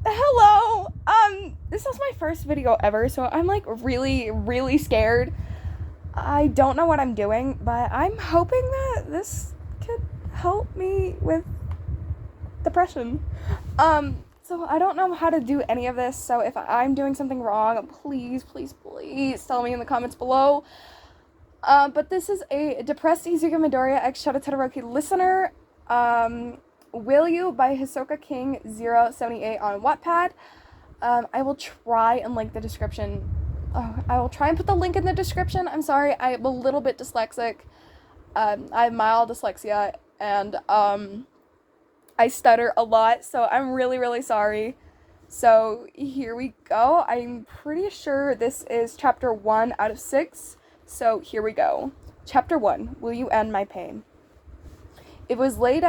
Hello. This is my first video ever, so I'm like really, really scared. I don't know what I'm doing, but I'm hoping that this could help me with depression. So I don't know how to do any of this, so if I'm doing something wrong, please tell me in the comments below. But this is a depressed Izuku Midoriya x Shoto Todoroki listener. Will You by Hisoka King 078 on Wattpad. I will try and link the description. I will try and put the link in the description. I'm sorry, I'm a little bit dyslexic. I have mild dyslexia, and I stutter a lot, so I'm really sorry. So here we go. I'm pretty sure this is chapter 1 out of 6. So here we go. Chapter 1, Will You End My Pain? It was late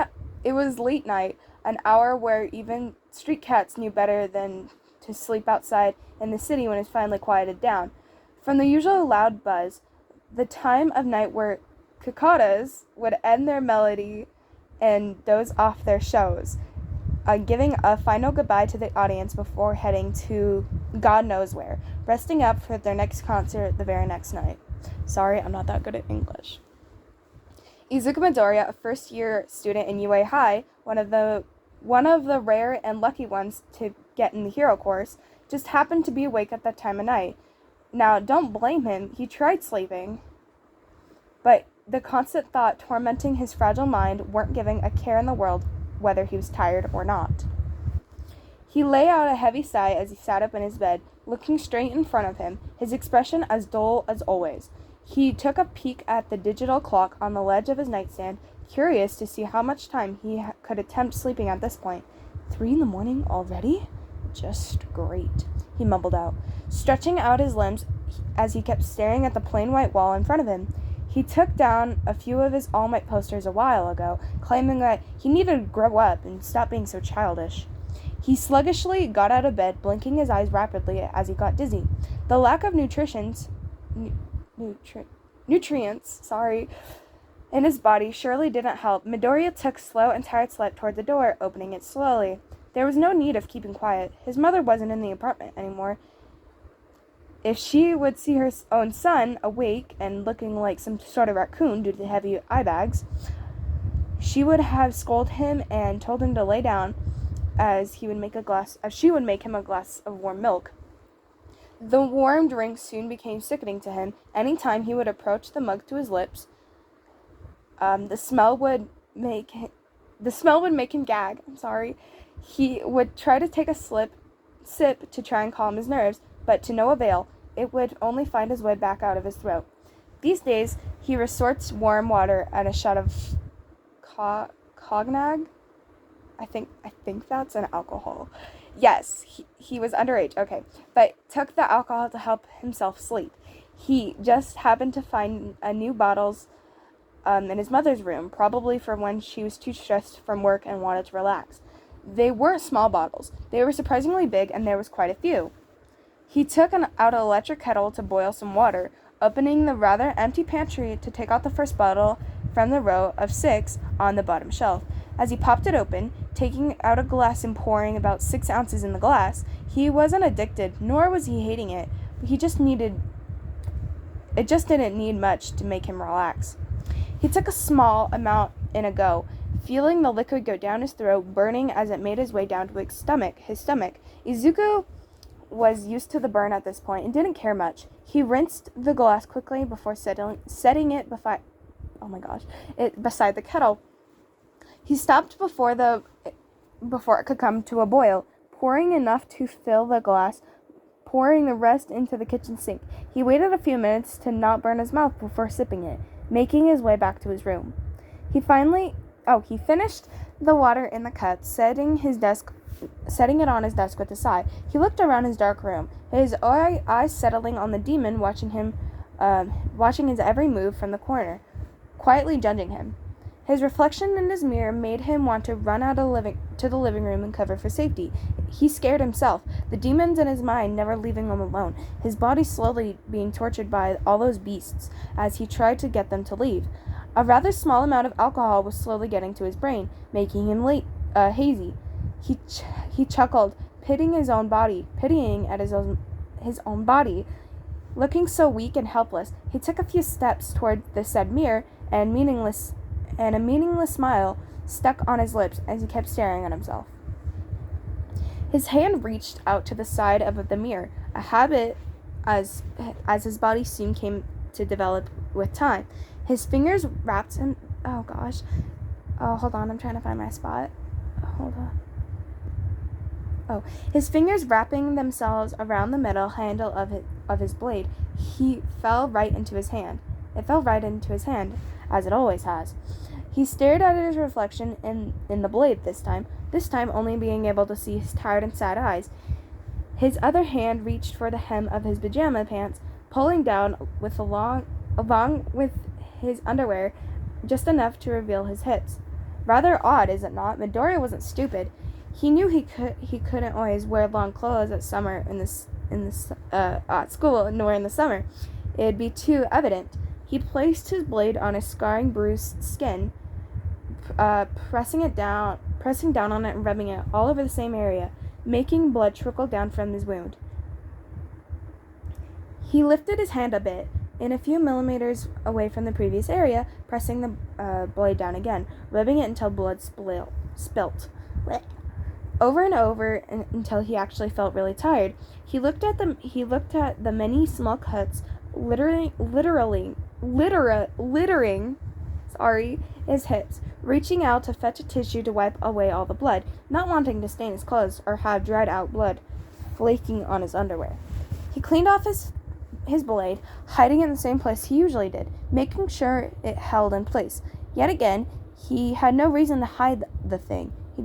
night, an hour where even street cats knew better than to sleep outside in the city when it finally quieted down. From the usual loud buzz, the time of night where cicadas would end their melody and doze off their shows, giving a final goodbye to the audience before heading to God knows where, resting up for their next concert the very next night. Sorry, I'm not that good at English. Izuku Midoriya, a first-year student in UA High, one of the rare and lucky ones to get in the hero course, just happened to be awake at that time of night. Now, don't blame him, he tried sleeping, but the constant thought tormenting his fragile mind weren't giving a care in the world whether he was tired or not. He let out a heavy sigh as he sat up in his bed, looking straight in front of him, his expression as dull as always. He took a peek at the digital clock on the ledge of his nightstand, curious to see how much time he could attempt sleeping at this point. 3 a.m. already? Just great, he mumbled out, stretching out his limbs as he kept staring at the plain white wall in front of him. He took down a few of his All Might posters a while ago, claiming that he needed to grow up and stop being so childish. He sluggishly got out of bed, blinking his eyes rapidly as he got dizzy. The lack of nutrients in his body surely didn't help. Midoriya took slow and tired step toward the door, opening it slowly. There was no need of keeping quiet. His mother wasn't in the apartment anymore. If she would see her own son awake and looking like some sort of raccoon due to the heavy eye bags, she would have scolded him and told him to lay down as she would make him a glass of warm milk. The warm drink soon became sickening to him. Any time he would approach the mug to his lips, the smell would make him gag. He would try to take a sip to try and calm his nerves, but to no avail. It would only find his way back out of his throat. These days, he resorts warm water and a shot of cognac. I think that's an alcohol. Yes, he was underage, okay, but took the alcohol to help himself sleep. He just happened to find new bottles in his mother's room, probably for when she was too stressed from work and wanted to relax. They weren't small bottles. They were surprisingly big, and there was quite a few. He took out an electric kettle to boil some water, opening the rather empty pantry to take out the first bottle from the row of 6 on the bottom shelf. As he popped it open, taking out a glass and pouring about 6 ounces in the glass, he wasn't addicted, nor was he hating it. It just didn't need much to make him relax. He took a small amount in a go, feeling the liquid go down his throat, burning as it made its way down to his stomach. Izuku was used to the burn at this point and didn't care much. He rinsed the glass quickly before setting it beside the kettle. He stopped before it could come to a boil, pouring enough to fill the glass, pouring the rest into the kitchen sink. He waited a few minutes to not burn his mouth before sipping it, making his way back to his room. He finished the water in the cup, setting it on his desk with a sigh. He looked around his dark room, his eyes settling on the demon watching his every move from the corner, quietly judging him. His reflection in his mirror made him want to run out to the living room and cover for safety. He scared himself, the demons in his mind never leaving him alone, his body slowly being tortured by all those beasts as he tried to get them to leave. A rather small amount of alcohol was slowly getting to his brain, making him hazy. He chuckled, pitying at his own body. Looking so weak and helpless, he took a few steps toward the said mirror, and a meaningless smile stuck on his lips as he kept staring at himself. His hand reached out to the side of the mirror, a habit as his body soon came to develop with time. His fingers wrapped him. Oh gosh. Oh, hold on. I'm trying to find my spot. Hold on. Oh, his fingers wrapping themselves around the metal handle of his blade. He fell right into his hand. It fell right into his hand, as it always has. He stared at his reflection in the blade this time only being able to see his tired and sad eyes. His other hand reached for the hem of his pajama pants, pulling down along with his underwear just enough to reveal his hips. Rather odd, is it not? Midoriya wasn't stupid. He knew he couldn't always wear long clothes at school, nor in the summer. It'd be too evident. He placed his blade on his scarring, bruised skin, pressing down on it and rubbing it all over the same area, making blood trickle down from his wound. He lifted his hand a bit, in a few millimeters away from the previous area, pressing the blade down again, rubbing it until blood spilt. Over and over until he actually felt really tired. He looked at the many small cuts littering his hips, reaching out to fetch a tissue to wipe away all the blood, not wanting to stain his clothes or have dried out blood flaking on his underwear. He cleaned off his blade, hiding it in the same place he usually did, making sure it held in place. Yet again, he had no reason to hide the thing. He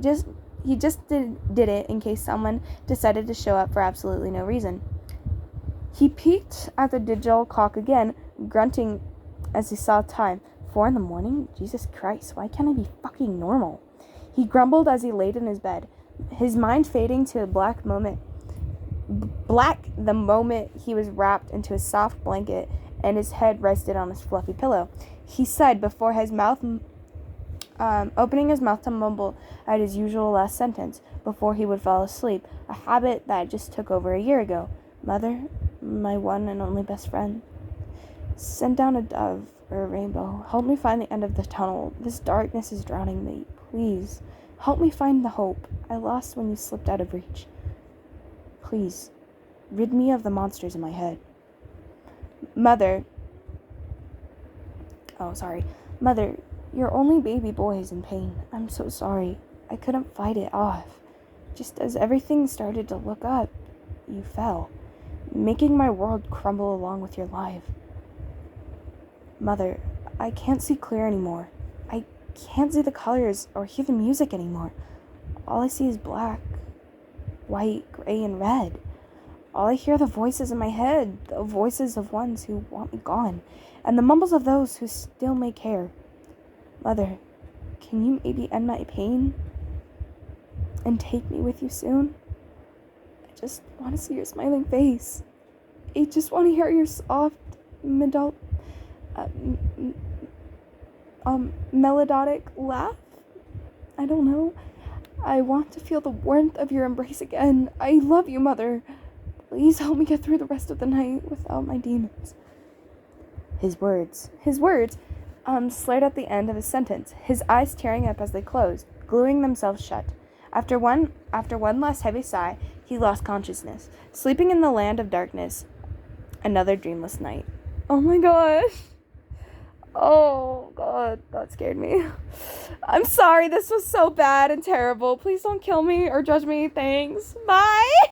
just did it in case someone decided to show up for absolutely no reason. He peeked at the digital clock again, grunting as he saw time. 4 a.m? Jesus Christ, why can't I be fucking normal? He grumbled as he laid in his bed, his mind fading to black the moment he was wrapped into a soft blanket and his head rested on his fluffy pillow. He sighed before opening his mouth to mumble at his usual last sentence before he would fall asleep, a habit that just took over a year ago. Mother, my one and only best friend, send down a dove or a rainbow. Help me find the end of the tunnel. This darkness is drowning me. Please, help me find the hope I lost when you slipped out of reach. Please, rid me of the monsters in my head. Mother, your only baby boy is in pain. I'm so sorry. I couldn't fight it off. Just as everything started to look up, you fell, making my world crumble along with your life. Mother, I can't see clear anymore. I can't see the colors or hear the music anymore. All I see is black, white, gray, and red. All I hear are the voices in my head, the voices of ones who want me gone, and the mumbles of those who still may care. Mother, can you maybe end my pain and take me with you soon? I just want to see your smiling face. I just want to hear your soft, melodic laugh. I don't know. I want to feel the warmth of your embrace again. I love you, Mother. Please help me get through the rest of the night without my demons. His words slurred at the end of his sentence, his eyes tearing up as they closed, gluing themselves shut. After one last heavy sigh, he lost consciousness, sleeping in the land of darkness. Another dreamless night. Oh my gosh. Oh God, that scared me. I'm sorry, this was so bad and terrible. Please don't kill me or judge me. Thanks. Bye.